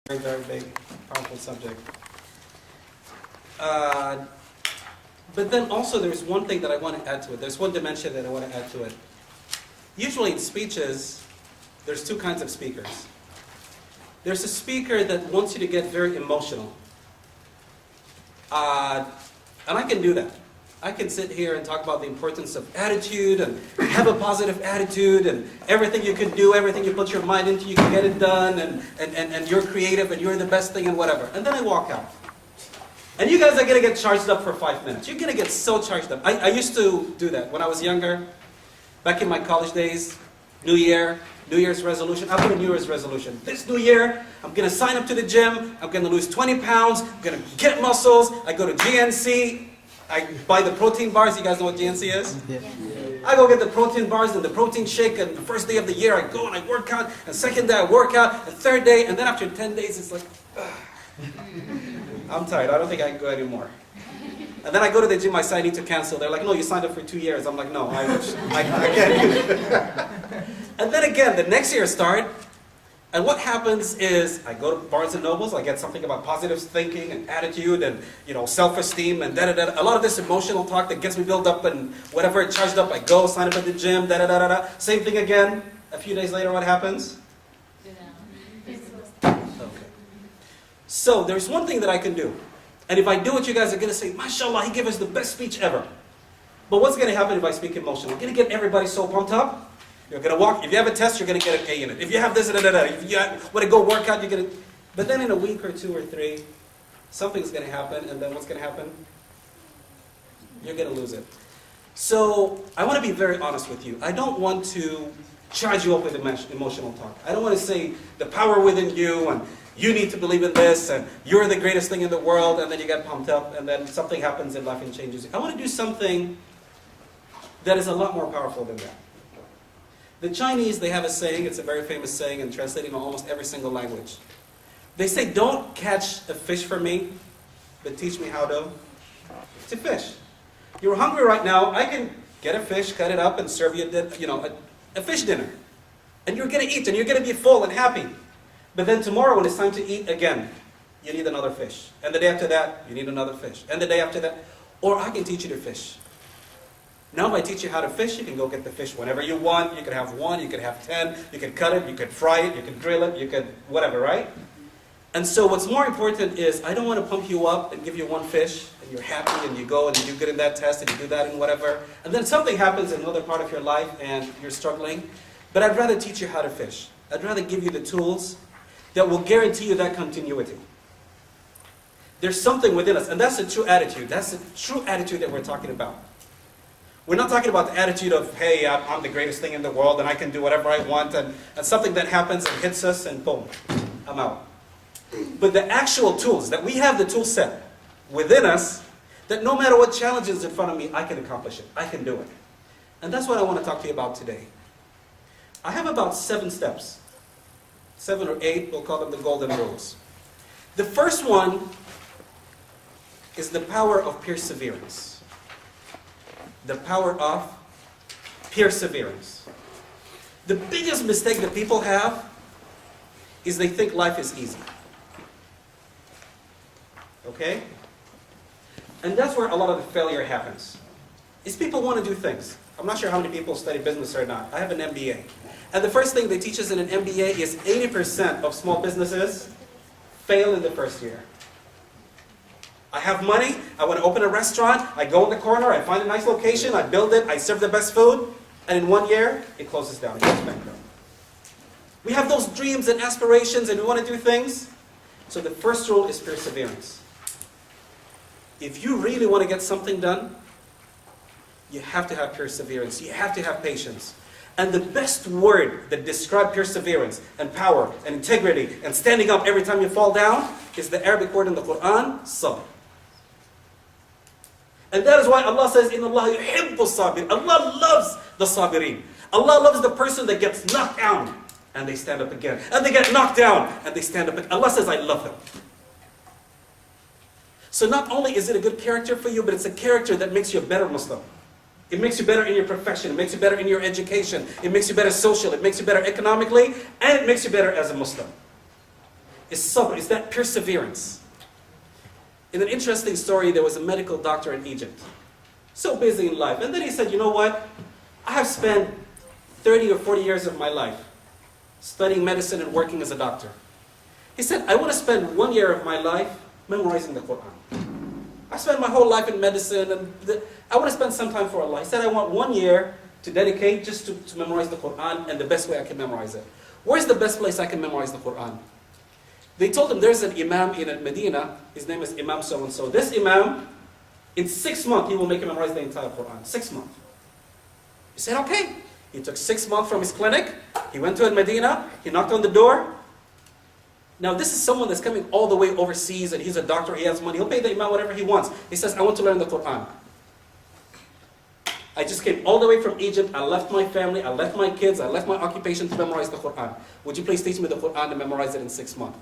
Very, very big, powerful subject. But then also there's one thing that I want to add to it. There's one dimension that I want to add to it. Usually in speeches, there's two kinds of speakers. There's a speaker that wants you to get very emotional. And I can do that. I can sit here and talk about the importance of attitude and have a positive attitude and everything you can do, everything you put your mind into, you can get it done and you're creative and you're the best thing and whatever. And then I walk out. And you guys are going to get charged up for 5 minutes. You're going to get so charged up. I used to do that when I was younger, back in my college days, New Year's resolution. I put a New Year's resolution. This New Year, I'm going to sign up to the gym. I'm going to lose 20 pounds. I'm going to get muscles. I go to GNC. I buy the protein bars. You guys know what GNC is? Yeah. I go get the protein bars and the protein shake, and the first day of the year I go and I work out, and second day I work out, and third day, and then after 10 days it's like, I'm tired, I don't think I can go anymore. And then I go to the gym, I say I need to cancel. They're like, no, you signed up for 2 years. I'm like, no, I can't do it. And then again, the next year start, and what happens is I go to Barnes & Nobles, I get something about positive thinking and attitude and self-esteem and da-da-da. A lot of this emotional talk that gets me built up and whatever, charged up, I go, sign up at the gym, da-da-da-da-da. Same thing again. A few days later, what happens? Okay. So there's one thing that I can do. And if I do it, you guys are going to say, mashallah, he gave us the best speech ever. But what's going to happen if I speak emotional? I'm going to get everybody so pumped up. You're going to walk, if you have a test, you're going to get an A in it. If you have this, if you want to go work out, you're going to... But then in a week or 2 or 3, something's going to happen, and then what's going to happen? You're going to lose it. So, I want to be very honest with you. I don't want to charge you up with emotional talk. I don't want to say the power within you, and you need to believe in this, and you're the greatest thing in the world, and then you get pumped up, and then something happens in life and changes you. I want to do something that is a lot more powerful than that. The Chinese, they have a saying, it's a very famous saying and translated in almost every single language. They say, don't catch a fish for me, but teach me how to fish. You're hungry right now, I can get a fish, cut it up, and serve you a fish dinner. And you're going to eat, and you're going to be full and happy. But then tomorrow, when it's time to eat again, you need another fish. And the day after that, you need another fish. And the day after that, or I can teach you to fish. Now if I teach you how to fish, you can go get the fish whenever you want. You can have 1, you can have 10, you can cut it, you can fry it, you can grill it, you can whatever, right? And so what's more important is I don't want to pump you up and give you 1 fish, and you're happy, and you go and you do good in that test, and you do that and whatever. And then something happens in another part of your life, and you're struggling. But I'd rather teach you how to fish. I'd rather give you the tools that will guarantee you that continuity. There's something within us, and that's the true attitude. That's the true attitude that we're talking about. We're not talking about the attitude of, hey, I'm the greatest thing in the world and I can do whatever I want, and something that happens and hits us and boom, I'm out. But the actual tools, that we have the tool set within us, that no matter what challenge is in front of me, I can accomplish it. I can do it. And that's what I want to talk to you about today. I have about 7 steps. 7 or 8, we'll call them the golden rules. The first one is the power of perseverance. The power of perseverance. The biggest mistake that people have is they think life is easy. Okay? And that's where a lot of the failure happens. Is people want to do things. I'm not sure how many people study business or not. I have an MBA. And the first thing they teach us in an MBA is 80% of small businesses fail in the first year. I have money, I want to open a restaurant, I go in the corner, I find a nice location, I build it, I serve the best food, and in 1 year, it closes down, it goes bankrupt. We have those dreams and aspirations and we want to do things. So the first rule is perseverance. If you really want to get something done, you have to have perseverance, you have to have patience. And the best word that describes perseverance and power and integrity and standing up every time you fall down is the Arabic word in the Quran, sabr. And that is why Allah says, Inna Allah yuhibbu sabir. Allah loves the sabirin. Allah loves the person that gets knocked down and they stand up again. And they get knocked down and they stand up again. Allah says, I love them. So not only is it a good character for you, but it's a character that makes you a better Muslim. It makes you better in your profession. It makes you better in your education. It makes you better socially. It makes you better economically. And it makes you better as a Muslim. is sabr, is that perseverance. In an interesting story, there was a medical doctor in Egypt, so busy in life. And then he said, you know what? I have spent 30 or 40 years of my life studying medicine and working as a doctor. He said, I want to spend 1 year of my life memorizing the Quran. I spent my whole life in medicine, and I want to spend some time for Allah. He said, I want 1 year to dedicate just to memorize the Quran, and the best way I can memorize it. Where's the best place I can memorize the Quran? They told him there's an imam in Medina, his name is Imam so-and-so. This imam, in 6 months, he will make you memorize the entire Quran. 6 months. He said, okay. He took 6 months from his clinic, he went to Medina, he knocked on the door. Now this is someone that's coming all the way overseas, and he's a doctor, he has money, he'll pay the imam whatever he wants. He says, I want to learn the Quran. I just came all the way from Egypt, I left my family, I left my kids, I left my occupation to memorize the Quran. Would you please teach me the Quran and memorize it in 6 months?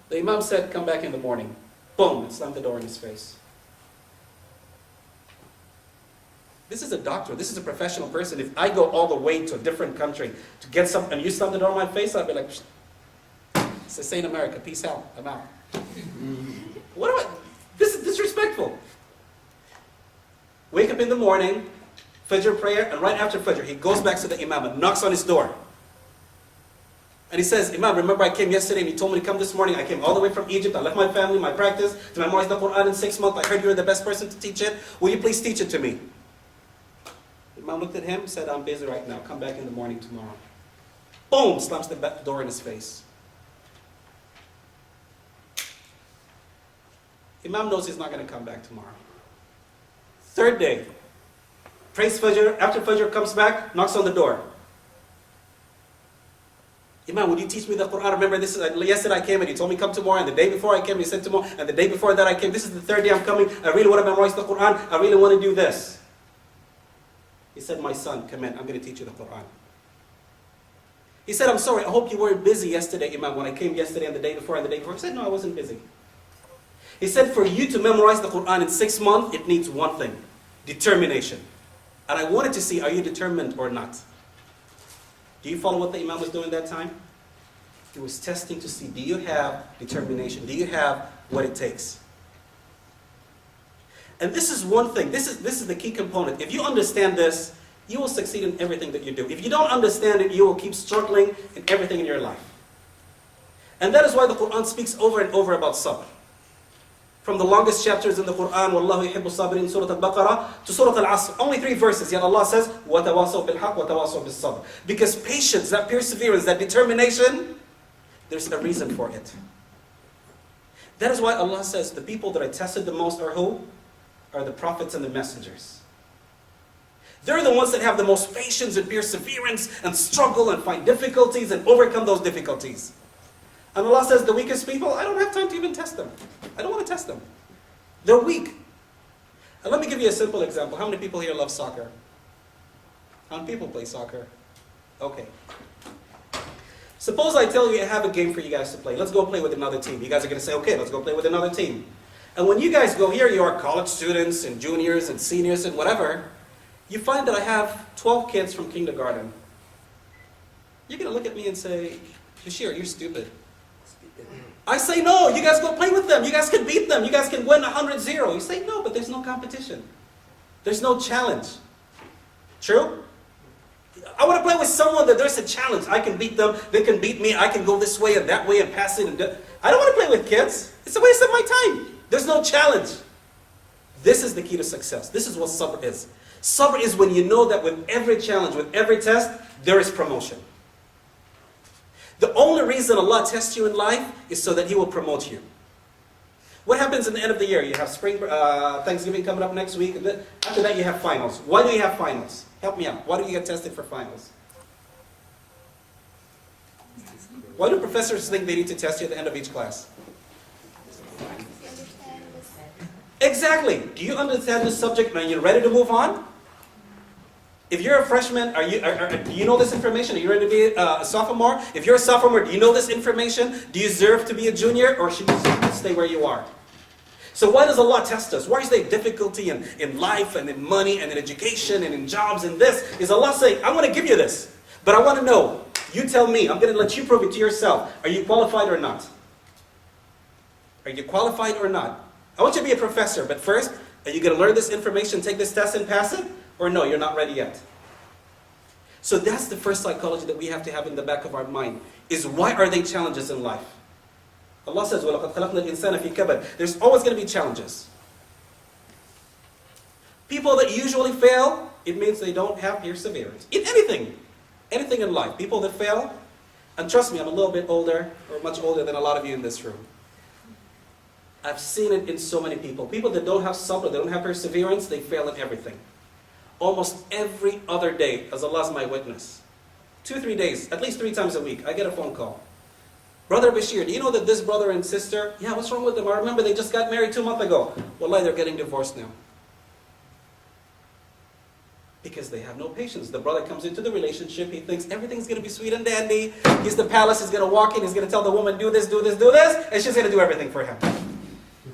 The imam said, come back in the morning. Boom, and slammed the door in his face. This is a doctor, this is a professional person. If I go all the way to a different country to get some, and you slam the door in my face, I'd be like, say in America, peace out, I'm out. What am I? This is disrespectful. Wake up in the morning, Fajr prayer, and right after Fajr, he goes back to the imam and knocks on his door. And he says, Imam, remember I came yesterday and you told me to come this morning. I came all the way from Egypt. I left my family, my practice, to memorize the Quran in 6 months. I heard you were the best person to teach it. Will you please teach it to me? The Imam looked at him and said, I'm busy right now. Come back in the morning tomorrow. Boom! Slams the door in his face. Imam knows he's not going to come back tomorrow. Third day, prays Fajr. After Fajr comes back, knocks on the door. Imam, would you teach me the Quran? Remember, this is yesterday I came and you told me come tomorrow, and the day before I came, you said tomorrow, and the day before that I came. This is the third day I'm coming. I really want to memorize the Quran. I really want to do this. He said, my son, come in. I'm going to teach you the Quran. He said, I'm sorry, I hope you weren't busy yesterday, Imam, when I came yesterday and the day before and the day before. He said, no, I wasn't busy. He said, for you to memorize the Quran in 6 months, it needs one thing, determination. And I wanted to see, are you determined or not? Do you follow what the Imam was doing that time? He was testing to see, do you have determination? Do you have what it takes? And this is one thing, this is the key component. If you understand this, you will succeed in everything that you do. If you don't understand it, you will keep struggling in everything in your life. And that is why the Quran speaks over and over about sabr. From the longest chapters in the Quran, Wallahu yuhibbu sabirin, Surah Al-Baqarah, to Surah Al-Asr. Only 3 verses, yet Allah says, وَتَوَاصَوْا بِالْحَقِّ وَتَوَاصَوْا بِالصَّبْرِ. Because patience, that perseverance, that determination, there's a reason for it. That is why Allah says, the people that are tested the most are who? Are the prophets and the messengers. They're the ones that have the most patience and perseverance and struggle and find difficulties and overcome those difficulties. And Allah says, the weakest people, I don't have time to even test them. I don't want to test them. They're weak. And let me give you a simple example. How many people here love soccer? How many people play soccer? Okay. Suppose I tell you I have a game for you guys to play. Let's go play with another team. You guys are going to say, okay, let's go play with another team. And when you guys go, here you are, college students and juniors and seniors and whatever, you find that I have 12 kids from kindergarten. You're going to look at me and say, Bashir, you're stupid. I say, no, you guys go play with them. You guys can beat them. You guys can win 100-0. You say, no, but there's no competition. There's no challenge. True? I want to play with someone that there's a challenge. I can beat them. They can beat me. I can go this way and that way and pass it. I don't want to play with kids. It's a waste of my time. There's no challenge. This is the key to success. This is what sabr is. Sabr is when you know that with every challenge, with every test, there is promotion. The only reason Allah tests you in life is so that He will promote you. What happens in the end of the year? You have Thanksgiving coming up next week. And after that you have finals. Why do you have finals? Help me out. Why do you get tested for finals? Why do professors think they need to test you at the end of each class? Exactly. Do you understand the subject and are you ready to move on? If you're a freshman, do you know this information? Are you ready to be a sophomore? If you're a sophomore, do you know this information? Do you deserve to be a junior, or should you stay where you are? So why does Allah test us? Why is there difficulty in life and in money and in education and in jobs and this? Is Allah saying, I want to give you this, but I want to know, You tell me. I'm going to let you prove it to yourself. Are you qualified or not? Are you qualified or not? I want you to be a professor, but first, are you going to learn this information, take this test and pass it? Or no, you're not ready yet? So that's the first psychology that we have to have in the back of our mind, is why are they challenges in life? Allah says, وَلَقَدْ خَلَقْنَا الْإِنسَانَ فِي كَبَدٍ. There's always going to be challenges. People that usually fail, it means they don't have perseverance. In anything. Anything in life. People that fail, and trust me, I'm a little bit older, or much older than a lot of you in this room. I've seen it in so many people. People that don't have sabr, they don't have perseverance, they fail in everything. Almost every other day, as Allah is my witness. 2-3 days, at least 3 times a week, I get a phone call. Brother Bashir, do you know that this brother and sister, yeah, what's wrong with them? I remember they just got married 2 months ago. Wallahi, they're getting divorced now. Because they have no patience. The brother comes into the relationship, he thinks everything's going to be sweet and dandy. He's the palace, he's going to walk in, he's going to tell the woman, do this, do this, do this, and she's going to do everything for him.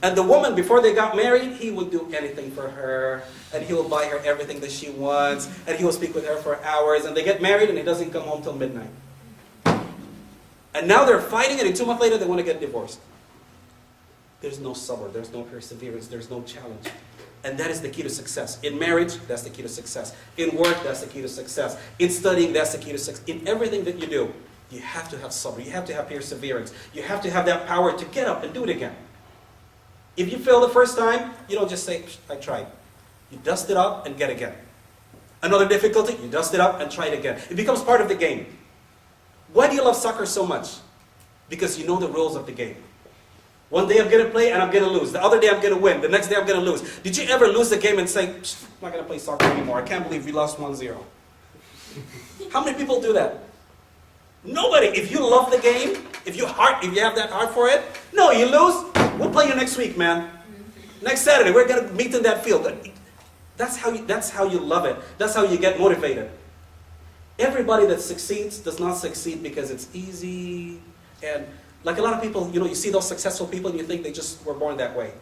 And the woman, before they got married, he would do anything for her, and he will buy her everything that she wants, and he will speak with her for hours, and they get married, and he doesn't come home till midnight. And now they're fighting, and 2 months later, they want to get divorced. There's no sabr, there's no perseverance, there's no challenge. And that is the key to success. In marriage, that's the key to success. In work, that's the key to success. In studying, that's the key to success. In everything that you do, you have to have sabr, you have to have perseverance. You have to have that power to get up and do it again. If you fail the first time, you don't just say, I tried. You dust it up and get again. Another difficulty, you dust it up and try it again. It becomes part of the game. Why do you love soccer so much? Because you know the rules of the game. One day I'm going to play and I'm going to lose. The other day I'm going to win. The next day I'm going to lose. Did you ever lose a game and say, I'm not going to play soccer anymore. I can't believe we lost 1-0. How many people do that? Nobody. If you love the game, if you have that heart for it, no, you lose, we'll play you next week, man. Next Saturday, we're going to meet in that field. That's how you love it. That's how you get motivated. Everybody that succeeds does not succeed because it's easy. And like a lot of people, you see those successful people and you think they just were born that way.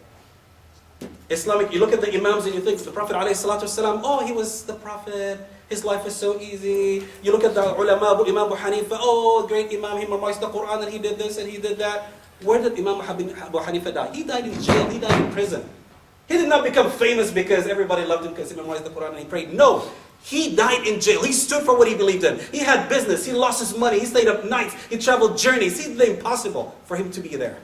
Islamic, you look at the imams and you think the Prophet ﷺ, oh, he was the Prophet. His life is so easy. You look at the ulama, Imam Abu Hanifa, oh, great Imam, he memorized the Quran and he did this and he did that. Where did Imam Abu Hanifa die? He died in jail, he died in prison. He did not become famous because everybody loved him because he memorized the Quran and he prayed. No, he died in jail. He stood for what he believed in. He had business, he lost his money, he stayed up nights, he traveled journeys. He did the impossible for him to be there.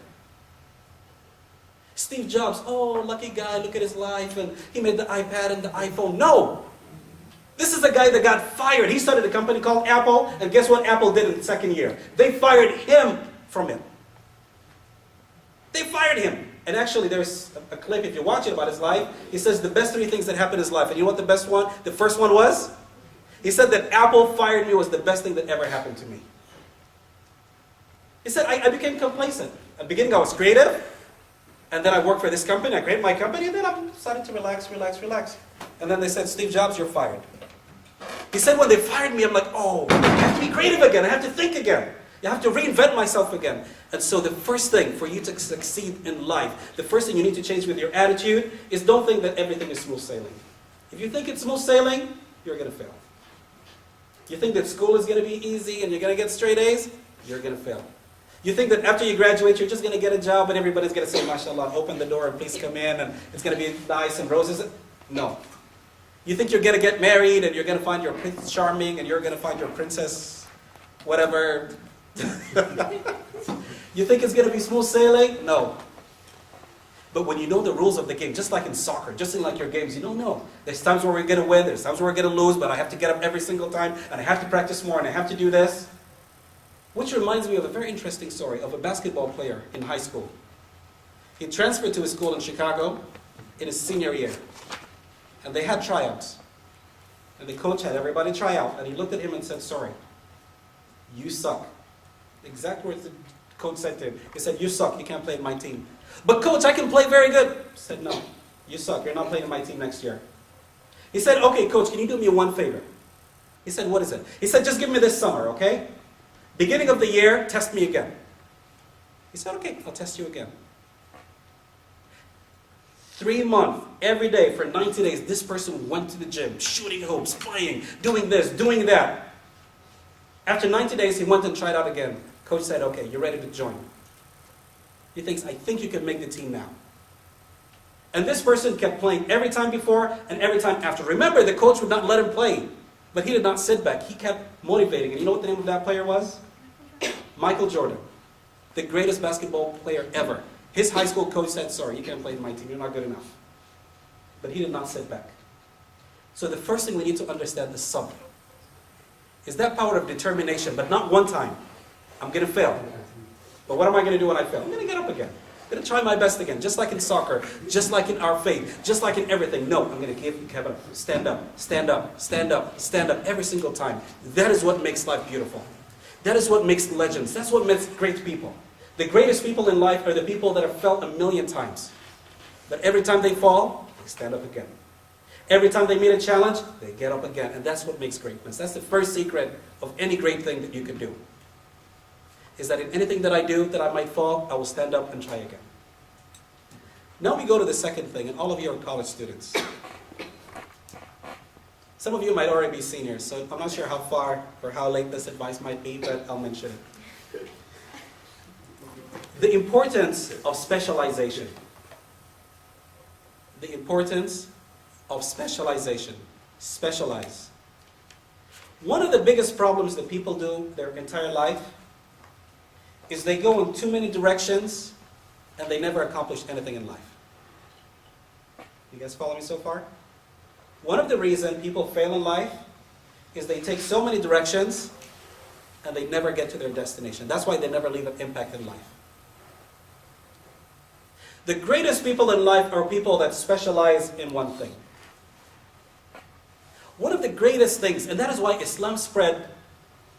Steve Jobs, oh, lucky guy, look at his life, and he made the iPad and the iPhone. No! This is a guy that got fired. He started a company called Apple, and guess what Apple did in the second year? They fired him from it. They fired him. And actually, there's a clip, if you watch it, about his life. He says the best 3 things that happened in his life. And you know what the best one? The first one was? He said that Apple fired me was the best thing that ever happened to me. He said, I became complacent. At the beginning, I was creative. And then I worked for this company, I created my company, and then I decided to relax. And then they said, Steve Jobs, you're fired. He said, when they fired me, I'm like, oh, I have to be creative again, I have to think again. I have to reinvent myself again. And so the first thing for you to succeed in life, the first thing you need to change with your attitude is don't think that everything is smooth sailing. If you think it's smooth sailing, you're going to fail. You think that school is going to be easy and you're going to get straight A's, you're going to fail. You think that after you graduate, you're just going to get a job and everybody's going to say, mashallah, open the door and please come in and it's going to be nice and roses? No. You think you're going to get married and you're going to find your Prince Charming and you're going to find your princess, whatever. You think it's going to be smooth sailing? No. But when you know the rules of the game, just like in soccer, just like your games, you don't know. There's times where we're going to win, there's times where we're going to lose, but I have to get up every single time and I have to practice more and I have to do this. Which reminds me of a very interesting story of a basketball player in high school. He transferred to a school in Chicago in his senior year. And they had tryouts. And the coach had everybody try out. And he looked at him and said, sorry, you suck. The exact words the coach said to him. He said, you suck, you can't play in my team. But coach, I can play very good. He said, no, you suck, you're not playing in my team next year. He said, okay, coach, can you do me one favor? He said, what is it? He said, just give me this summer, okay? Beginning of the year, test me again. He said, okay, I'll test you again. 3 months, every day for 90 days, this person went to the gym, shooting hoops, playing, doing this, doing that. After 90 days, he went and tried out again. Coach said, okay, you're ready to join. He thinks, I think you can make the team now. And this person kept playing every time before and every time after. Remember, the coach would not let him play, but he did not sit back. He kept motivating. And you know what the name of that player was? Michael Jordan, the greatest basketball player ever. His high school coach said, sorry, you can't play in my team. You're not good enough. But he did not sit back. So the first thing we need to understand is sabr. Is that power of determination, but not one time. I'm going to fail. But what am I going to do when I fail? I'm going to get up again. I'm going to try my best again, just like in soccer, just like in our faith, just like in everything. No, I'm going to keep up. Stand up, stand up, stand up, stand up every single time. That is what makes life beautiful. That is what makes legends. That's what makes great people. The greatest people in life are the people that have fell 1,000,000 times. But every time they fall, they stand up again. Every time they meet a challenge, they get up again. And that's what makes greatness. That's the first secret of any great thing that you can do. Is that in anything that I do that I might fall, I will stand up and try again. Now we go to the second thing, and all of you are college students. Some of you might already be seniors, so I'm not sure how far or how late this advice might be, but I'll mention it. The importance of specialization. The importance of specialization. Specialize. One of the biggest problems that people do their entire life is they go in too many directions and they never accomplish anything in life. You guys follow me so far? One of the reasons people fail in life is they take so many directions and they never get to their destination. That's why they never leave an impact in life. The greatest people in life are people that specialize in one thing. One of the greatest things, and that is why Islam spread.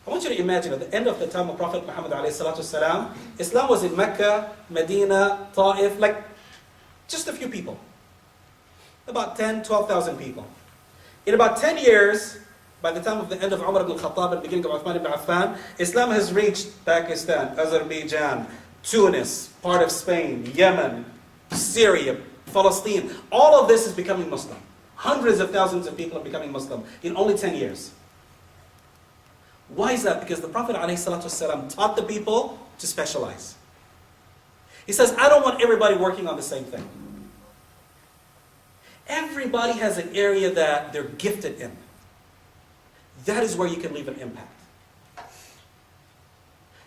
I want you to imagine at the end of the time of Prophet Muhammad ﷺ, Islam was in Mecca, Medina, Ta'if, like just a few people. About 10, 12,000 people. In about 10 years, by the time of the end of Umar ibn Khattab and beginning of Uthman ibn Affan, Islam has reached Pakistan, Azerbaijan, Tunis, part of Spain, Yemen, Syria, Palestine. All of this is becoming Muslim. Hundreds of thousands of people are becoming Muslim in only 10 years. Why is that? Because the Prophet ﷺ taught the people to specialize. He says, I don't want everybody working on the same thing. Everybody has an area that they're gifted in. That is where you can leave an impact.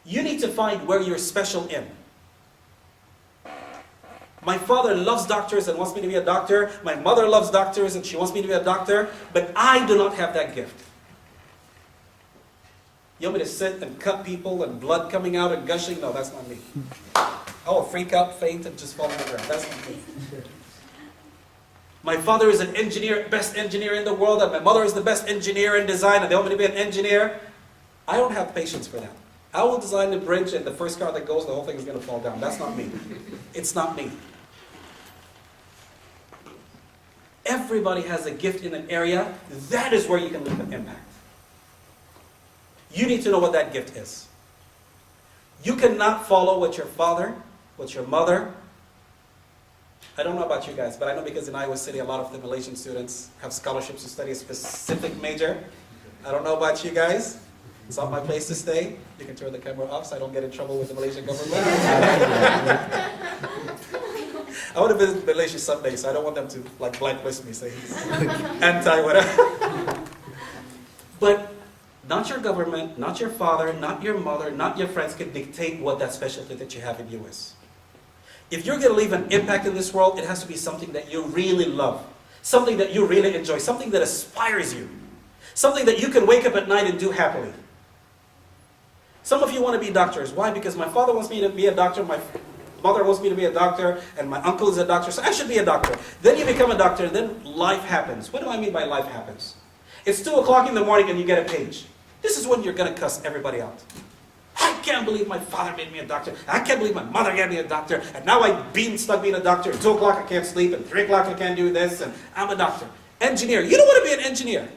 You need to find where you're special in. My father loves doctors and wants me to be a doctor. My mother loves doctors and she wants me to be a doctor. But I do not have that gift. You want me to sit and cut people and blood coming out and gushing? No, that's not me. I will freak out, faint, and just fall on the ground. That's not me. My father is an engineer, best engineer in the world, and my mother is the best engineer in design, and they want me to be an engineer. I don't have patience for that. I will design a bridge, and the first car that goes, the whole thing is going to fall down. That's not me. It's not me. Everybody has a gift in an area. That is where you can leave an impact. You need to know what that gift is. You cannot follow what your father, what your mother. I don't know about you guys, but I know because in Iowa City, a lot of the Malaysian students have scholarships to study a specific major. I don't know about you guys. It's not my place to stay. You can turn the camera off so I don't get in trouble with the Malaysian government. I want to visit Malaysia someday, so I don't want them to like blacklist me, say he's anti-whatever. But not your government, not your father, not your mother, not your friends can dictate what that specialty that you have in you is. If you're going to leave an impact in this world, it has to be something that you really love. Something that you really enjoy. Something that inspires you. Something that you can wake up at night and do happily. Some of you want to be doctors. Why? Because my father wants me to be a doctor, my mother wants me to be a doctor, and my uncle is a doctor, so I should be a doctor. Then you become a doctor, and then life happens. What do I mean by life happens? It's 2 o'clock in the morning and you get a page. This is when you're going to cuss everybody out. I can't believe my father made me a doctor. I can't believe my mother made me a doctor. And now I've been stuck being a doctor. At 2 o'clock I can't sleep. At 3 o'clock I can't do this. And I'm a doctor. Engineer. You don't want to be an engineer.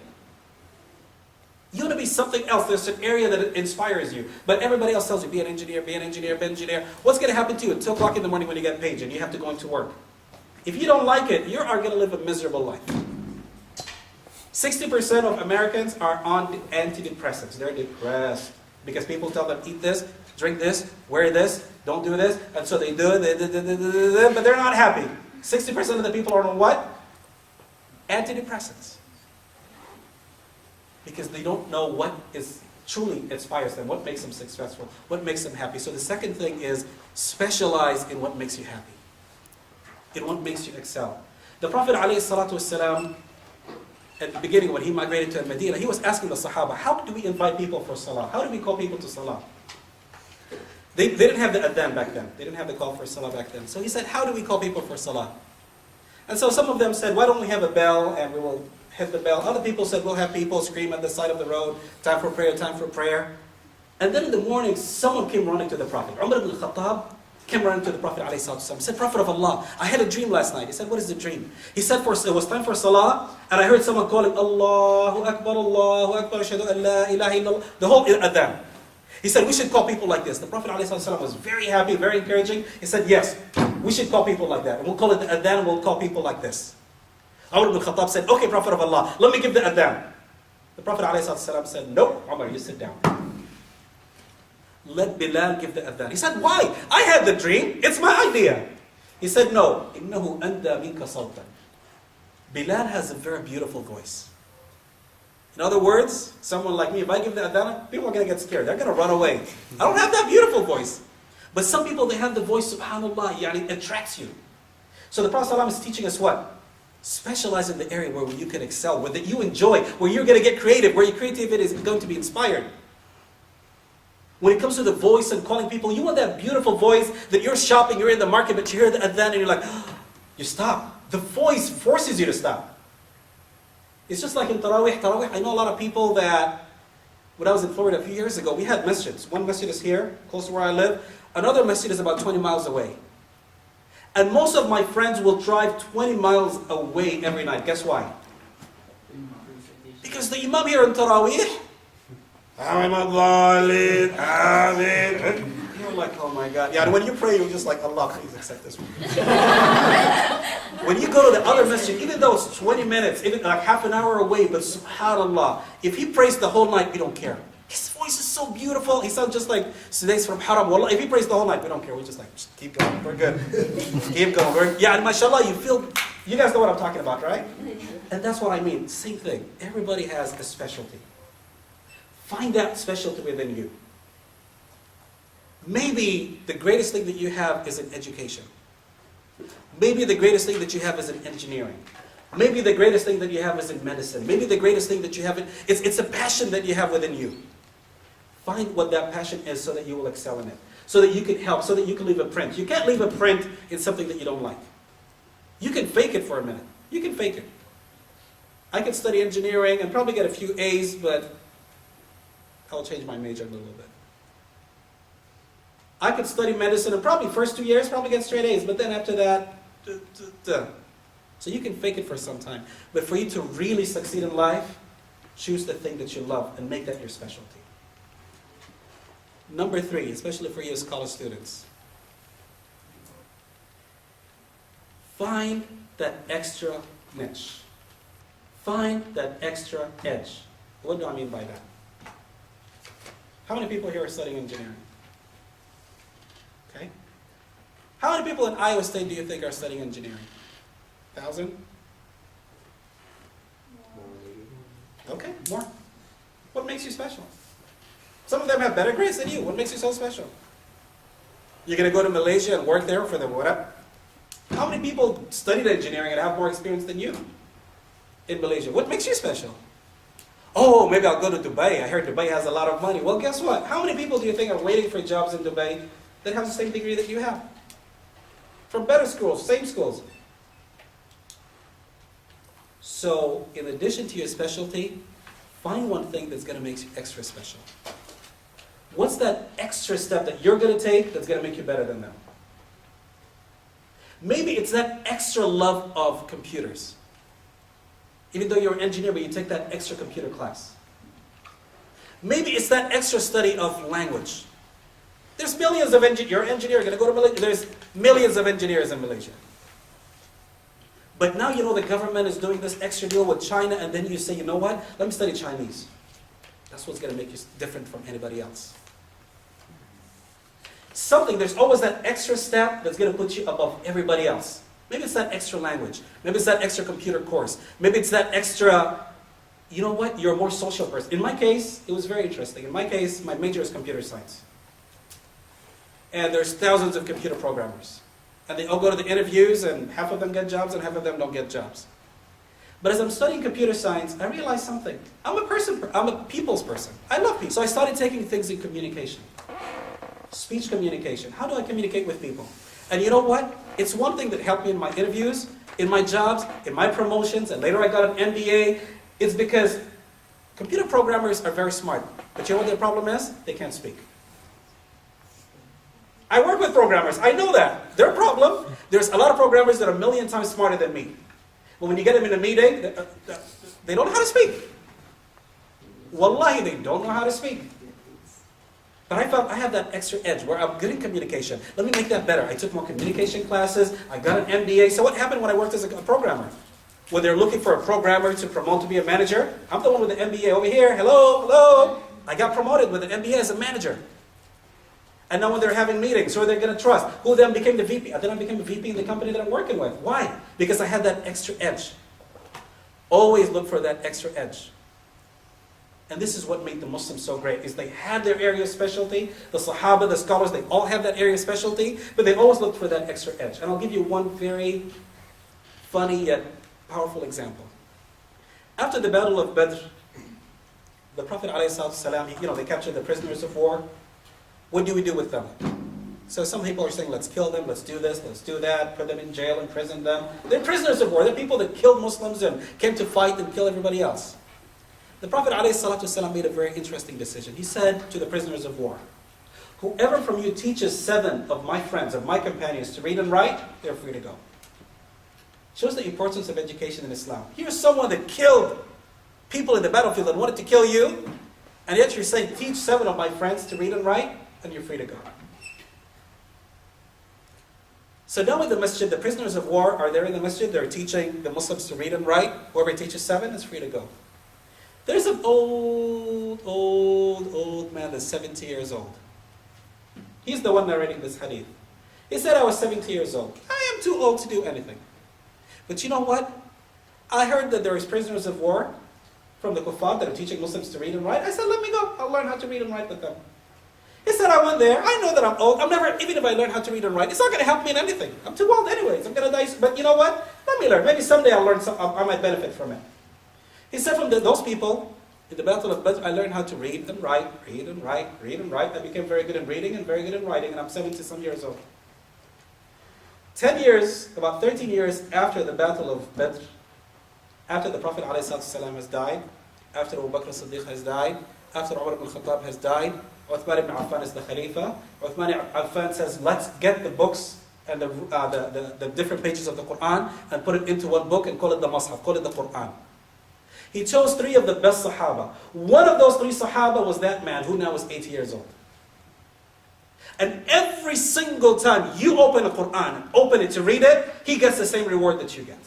You want to be something else. There's an area that inspires you. But everybody else tells you, be an engineer, be an engineer, be an engineer. What's going to happen to you at 2 o'clock in the morning when you get paid and you have to go into work? If you don't like it, you are going to live a miserable life. 60% of Americans are on antidepressants. They're depressed because people tell them, eat this, drink this, wear this, don't do this. And so they do it, but they're not happy. 60% of the people are on what? Antidepressants. Because they don't know what is truly inspires them, what makes them successful, what makes them happy. So the second thing is specialize in what makes you happy, in what makes you excel. The Prophet ﷺ, at the beginning when he migrated to Medina, he was asking the Sahaba, how do we invite people for Salah? How do we call people to Salah? They didn't have the adhan back then. They didn't have the call for Salah back then. So he said, how do we call people for Salah? And so some of them said, why don't we have a bell and we will hit the bell. Other people said, we'll have people scream at the side of the road, time for prayer, time for prayer. And then in the morning, someone came running to the Prophet. Umar ibn al-Khattab came running to the Prophet ﷺ. He said, Prophet of Allah, I had a dream last night. He said, what is the dream? He said, it was time for Salah, and I heard someone calling, Allahu Akbar, ashhadu an la ilaha illallah, the whole adhan. He said, we should call people like this. The Prophet ﷺ was very happy, very encouraging. He said, yes, we should call people like that. And we'll call it the adhan, and we'll call people like this. Umar ibn al-Khattab said, okay, Prophet of Allah, let me give the adhan. The Prophet ﷺ said, no, Umar, you sit down. Let Bilal give the adhan. He said, why? I had the dream. It's my idea. He said, no. إِنَّهُ أَنْدَى مِنْكَ صَوْتًا. Bilal has a very beautiful voice. In other words, someone like me, if I give the adhan, people are going to get scared. They're going to run away. I don't have that beautiful voice. But some people, they have the voice, subhanAllah, it attracts you. So the Prophet ﷺ is teaching us what? Specialize in the area where you can excel, where that you enjoy, where you're going to get creative, where your creativity is going to be inspired. When it comes to the voice and calling people, you want that beautiful voice that you're shopping, you're in the market, but you hear the adhan and you're like, you stop. The voice forces you to stop. It's just like in Tarawih. I know a lot of people that, when I was in Florida a few years ago, we had masjids. One masjid is here, close to where I live. Another masjid is about 20 miles away. And most of my friends will drive 20 miles away every night. Guess why? Because the imam here in Tarawih, you're like, oh my God. Yeah, and when you pray, you're just like, Allah, please accept this one. When you go to the other masjid, even though it's 20 minutes, even like half an hour away, but subhanAllah, if he prays the whole night, we don't care. His voice is so beautiful. He sounds just like Sudais from Haram. Wallah, if he prays the whole night, we don't care. We just keep going. We're good. Keep going. Yeah, and mashallah, you guys know what I'm talking about, right? And that's what I mean. Same thing. Everybody has a specialty. Find that specialty within you. Maybe the greatest thing that you have is in education. Maybe the greatest thing that you have is in engineering. Maybe the greatest thing that you have is in medicine. Maybe the greatest thing that you have, it's a passion that you have within you. Find what that passion is so that you will excel in it. So that you can help, so that you can leave a print. You can't leave a print in something that you don't like. You can fake it for a minute. You can fake it. I could study engineering and probably get a few A's, but I'll change my major a little bit. I could study medicine and probably first 2 years, probably get straight A's, but then after that, So you can fake it for some time. But for you to really succeed in life, choose the thing that you love and make that your specialty. Number 3, especially for you as college students. Find that extra niche. Find that extra edge. What do I mean by that? How many people here are studying engineering? Okay. How many people in Iowa State do you think are studying engineering? 1,000? Okay, more. What makes you special? Some of them have better grades than you. What makes you so special? You're going to go to Malaysia and work there for the what? How many people studied engineering and have more experience than you in Malaysia? What makes you special? Oh, maybe I'll go to Dubai. I heard Dubai has a lot of money. Well, guess what? How many people do you think are waiting for jobs in Dubai that have the same degree that you have? From better schools, same schools. So, in addition to your specialty, find one thing that's going to make you extra special. What's that extra step that you're going to take that's going to make you better than them? Maybe it's that extra love of computers. Even though you're an engineer, but you take that extra computer class. Maybe it's that extra study of language. There's millions of engineers. You're an engineer, you're going to go to Malaysia. There's millions of engineers in Malaysia. But now you know the government is doing this extra deal with China, and then you say, you know what? Let me study Chinese. That's what's going to make you different from anybody else. There's always that extra step that's going to put you above everybody else. Maybe it's that extra language. Maybe it's that extra computer course. Maybe it's that extra, you know what? You're a more social person. In my case, it was very interesting. In my case, my major is computer science. And there's thousands of computer programmers. And they all go to the interviews, and half of them get jobs, and half of them don't get jobs. But as I'm studying computer science, I realized something. I'm a people's person. I love people. So I started taking things in communication. Speech communication. How do I communicate with people? And you know what? It's one thing that helped me in my interviews, in my jobs, in my promotions, and later I got an MBA. It's because computer programmers are very smart. But you know what their problem is? They can't speak. I work with programmers. I know that. Their problem, there's a lot of programmers that are a million times smarter than me. But when you get them in a meeting, they don't know how to speak. Wallahi, they don't know how to speak. But I felt I have that extra edge where I'm good in communication. Let me make that better. I took more communication classes. I got an MBA. So what happened when I worked as a programmer? When they're looking for a programmer to promote to be a manager, I'm the one with the MBA over here. Hello, hello. I got promoted with an MBA as a manager. And now when they're having meetings, who are they going to trust? Who then became the VP? Then I became a VP in the company that I'm working with. Why? Because I had that extra edge. Always look for that extra edge. And this is what made the Muslims so great, is they had their area of specialty. The Sahaba, the scholars, they all have that area of specialty, but they always looked for that extra edge. And I'll give you one very funny yet powerful example. After the Battle of Badr, the Prophet ﷺ, they captured the prisoners of war. What do we do with them? So some people are saying, let's kill them, let's do this, let's do that, put them in jail, imprison them. They're prisoners of war. They're people that killed Muslims and came to fight and kill everybody else. The Prophet ﷺ made a very interesting decision. He said to the prisoners of war, whoever from you teaches 7 of my friends, of my companions, to read and write, they're free to go. Shows the importance of education in Islam. Here's someone that killed people in the battlefield and wanted to kill you, and yet you're saying, teach 7 of my friends to read and write, and you're free to go. So now in the masjid, the prisoners of war are there in the masjid, they're teaching the Muslims to read and write. Whoever teaches 7 is free to go. There's an old man that's 70 years old. He's the one narrating this hadith. He said, I was 70 years old. I am too old to do anything. But you know what? I heard that there is prisoners of war from the kuffar that are teaching Muslims to read and write. I said, let me go. I'll learn how to read and write with them. He said, I went there. I know that I'm old. Even if I learn how to read and write, it's not going to help me in anything. I'm too old anyways. I'm going to die. But you know what? Let me learn. Maybe someday I'll learn I might benefit from it. He said, from those people, in the Battle of Badr, I learned how to read and write, read and write, read and write. I became very good in reading and very good in writing, and I'm 70-some years old. 10 years, about 13 years after the Battle of Badr, after the Prophet ﷺ has died, after Abu Bakr as-Siddiq has died, after Umar ibn Khattab has died, Uthman ibn Affan is the Khalifa. Uthman ibn Affan says, let's get the books and the different pages of the Quran and put it into one book and call it the Mus'haf, call it the Quran. He chose 3 of the best Sahaba. One of those 3 Sahaba was that man who now is 80 years old. And every single time you open a Quran, open it to read it, he gets the same reward that you get.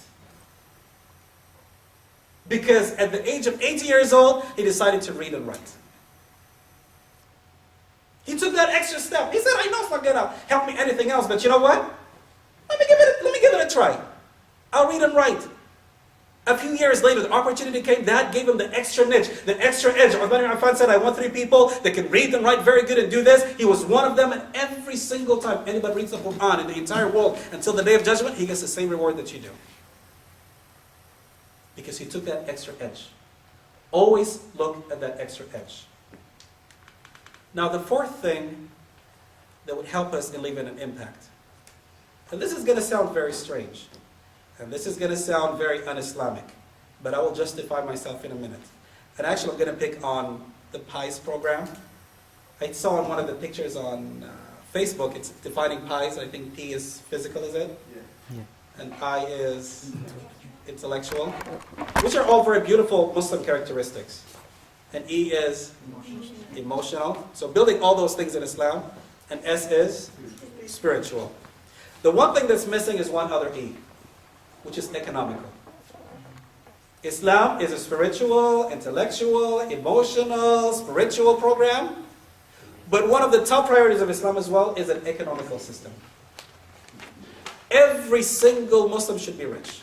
Because at the age of 80 years old, he decided to read and write. He took that extra step. He said, I know it's not going to help me anything else, but you know what? Let me give it a try. I'll read and write. A few years later, the opportunity came. That gave him the extra niche, the extra edge. Uthman ibn Affan said, I want 3 people that can read and write very good and do this. He was one of them, and every single time anybody reads the Quran in the entire world until the Day of Judgment, he gets the same reward that you do. Because he took that extra edge. Always look at that extra edge. Now the 4th thing that would help us in leaving an impact. And this is going to sound very strange. And this is going to sound very un-Islamic. But I will justify myself in a minute. And actually I'm going to pick on the pies program. I saw in one of the pictures on Facebook, it's defining pies. I think P is physical, is it? Yeah. And I is intellectual. Which are all very beautiful Muslim characteristics. And E is emotional. So building all those things in Islam. And S is spiritual. The one thing that's missing is one other E. which is economical. Islam is a spiritual, intellectual, emotional, spiritual program. But one of the top priorities of Islam as well is an economical system. Every single Muslim should be rich.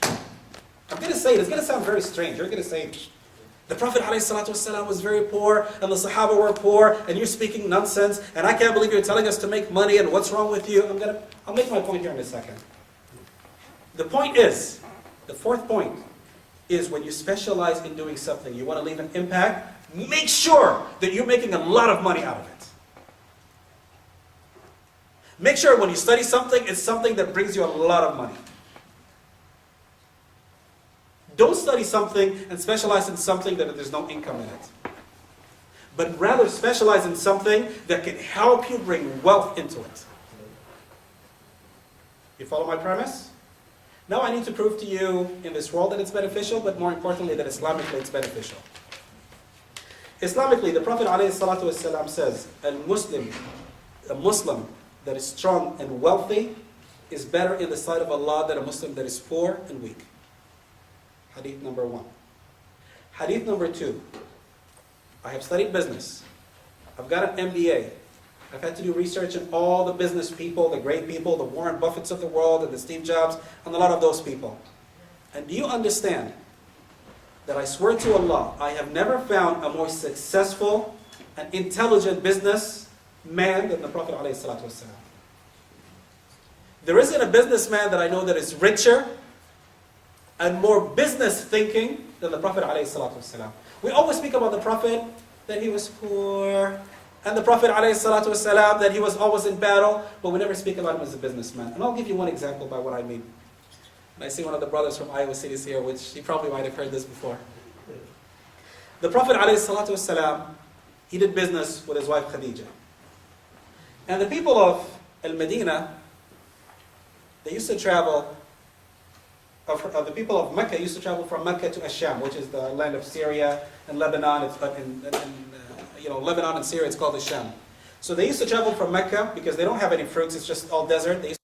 I'm going to say it, it's going to sound very strange. You're going to say, the Prophet ﷺ was very poor, and the Sahaba were poor, and you're speaking nonsense, and I can't believe you're telling us to make money, and what's wrong with you? I'll make my point here in a second. The point is, the fourth point, is when you specialize in doing something, you want to leave an impact, make sure that you're making a lot of money out of it. Make sure when you study something, it's something that brings you a lot of money. Don't study something and specialize in something that there's no income in it. But rather specialize in something that can help you bring wealth into it. You follow my premise? Now I need to prove to you in this world that it's beneficial, but more importantly that Islamically it's beneficial. Islamically, the Prophet ﷺ says, a Muslim that is strong and wealthy is better in the sight of Allah than a Muslim that is poor and weak. Hadith number 1. Hadith number 2. I have studied business. I've got an MBA. I've had to do research on all the business people, the great people, the Warren Buffetts of the world, and the Steve Jobs, and a lot of those people. And do you understand that I swear to Allah, I have never found a more successful and intelligent businessman than the Prophet ﷺ. There isn't a businessman that I know that is richer and more business thinking than the Prophet ﷺ. We always speak about the Prophet, that he was poor, and the Prophet ﷺ, that he was always in battle, but we never speak about him as a businessman. And I'll give you one example by what I mean. And I see one of the brothers from Iowa City is here, which he probably might have heard this before. The Prophet ﷺ, he did business with his wife Khadija. And the people of Al-Medina, they used to travel, the people of Mecca used to travel from Mecca to Asham, which is the land of Syria and Lebanon. Lebanon and Syria, it's called Asham. So they used to travel from Mecca because they don't have any fruits, it's just all desert. They used